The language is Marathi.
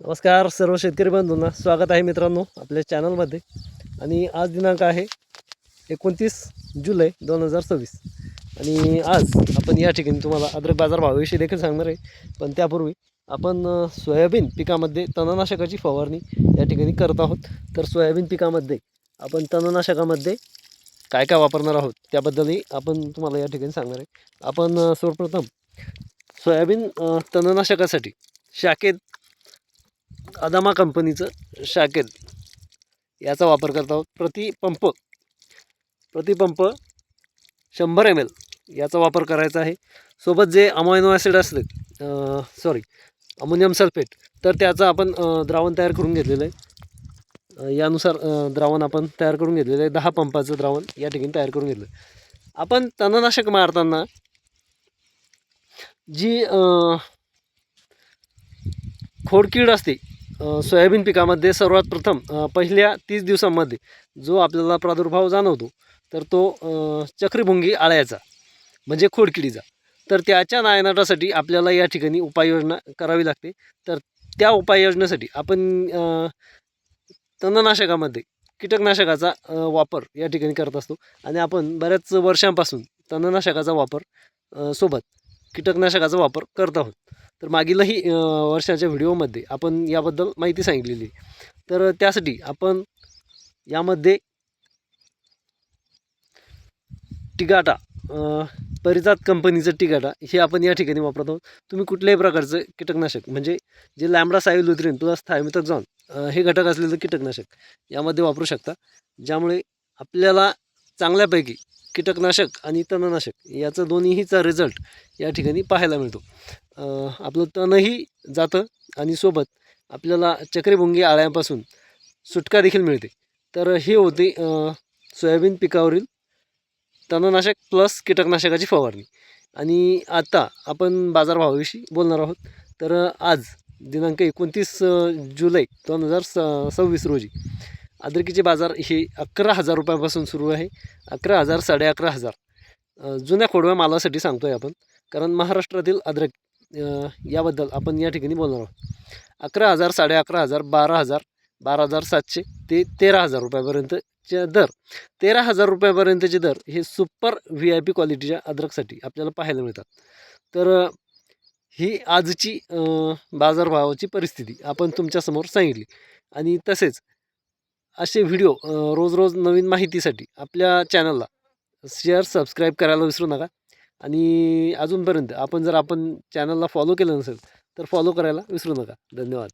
नमस्कार सर्व शेतकरी बंधूंना स्वागत आहे मित्रांनो आपल्या चॅनलमध्ये। आणि आज दिनांक आहे 29 जुलै 2026 आणि आज आपण या ठिकाणी तुम्हाला अद्रक बाजार भावाविषयी देखील सांगणार आहे। पण त्यापूर्वी आपण सोयाबीन पिकामध्ये तणनाशकाची फवारणी या ठिकाणी करत आहोत। तर सोयाबीन पिकामध्ये आपण तणनाशकामध्ये काय काय वापरणार आहोत त्याबद्दलही आपण तुम्हाला या ठिकाणी सांगणार आहे। आपण सर्वप्रथम सोयाबीन तणनाशकासाठी शाखेत अदामा कंपनीचं शाकेल याचा वापर करत आहोत। प्रतिपंप 100 ml याचा वापर करायचा आहे। सोबत जे अमायनो ॲसिड असते अमोनियम सल्फेट, तर त्याचा आपण द्रावण तयार करून घेतलेलं आहे। यानुसार द्रावण आपण तयार करून घेतलेलं आहे। 10 पंपाचं द्रावण या ठिकाणी तयार करून घेतलं। आपण तणनाशक मारताना जी खोडकीड असते सोयाबीन पिकामध्ये सर्वात प्रथम पहिल्या 30 दिवसांमध्ये जो आपल्याला प्रादुर्भाव जाणवतो तर तो चक्रीभुंगी आळ्याचा म्हणजे खोडकिडीचा। तर त्याच्या नायनाटासाठी आपल्याला या ठिकाणी उपाययोजना करावी लागते। तर त्या उपाययोजनेसाठी आपण तणनाशकामध्ये कीटकनाशकाचा वापर या ठिकाणी करत असतो। आणि आपण बऱ्याच वर्षांपासून तणनाशकाचा वापर सोबत कीटकनाशकाचा वापर करत आहोत। तर मागीलही वर्षाच्या व्हिडिओमध्ये आपण याबद्दल माहिती सांगितलेली। तर त्यासाठी आपण यामध्ये टिगाटा परिजात कंपनीचं टिगाटा हे आपण या ठिकाणी वापरत आहोत। तुम्ही कुठल्याही प्रकारचं कीटकनाशक म्हणजे जे लॅम्बडा सायलोथ्रिन प्लस थायमिथॉक्झॉन हे घटक असलेलं कीटकनाशक यामध्ये वापरू शकता, ज्यामुळे आपल्याला चांगल्यापैकी कीटकनाशक आणि तणनाशक याचं दोन्हीचा रिझल्ट या ठिकाणी पाहायला मिळतो। आपलं तणही जातं आणि सोबत आपल्याला चक्रीभुंगी आळ्यांपासून सुटका देखील मिळते। तर हे होते सोयाबीन पिकावरील तणनाशक प्लस कीटकनाशकाची फवारणी। आणि आता आपण बाजारभावाविषयी बोलणार आहोत। तर आज दिनांक 29 जुलै 2026 रोजी अद्रकीचे बाजार हे 11,000 रुपयापासून सुरू आहे। 11,000 11,500 जुन्या खोडव्या मालासाठी सांगतोय आपण, कारण महाराष्ट्रातील अद्रक याबद्दल आपण या ठिकाणी बोलणार आहोत। 11,000 11,500 12,000 12,700 ते 13,000 रुपयापर्यंतचे दर। 13,000 रुपयापर्यंतचे दर हे सुपर VIP क्वालिटीच्या अद्रकसाठी आपल्याला पाहायला मिळतात। तर ही आजची बाजारभावाची परिस्थिती आपण तुमच्यासमोर सांगितली। आणि तसेच असे व्हिडिओ रोज रोज नवीन माहितीसाठी आपल्या चॅनलला शेअर सबस्क्राईब करायला विसरू नका। आणि अजूनपर्यंत आपण जर चॅनलला फॉलो केलं नसेल तर फॉलो करायला विसरू नका। धन्यवाद।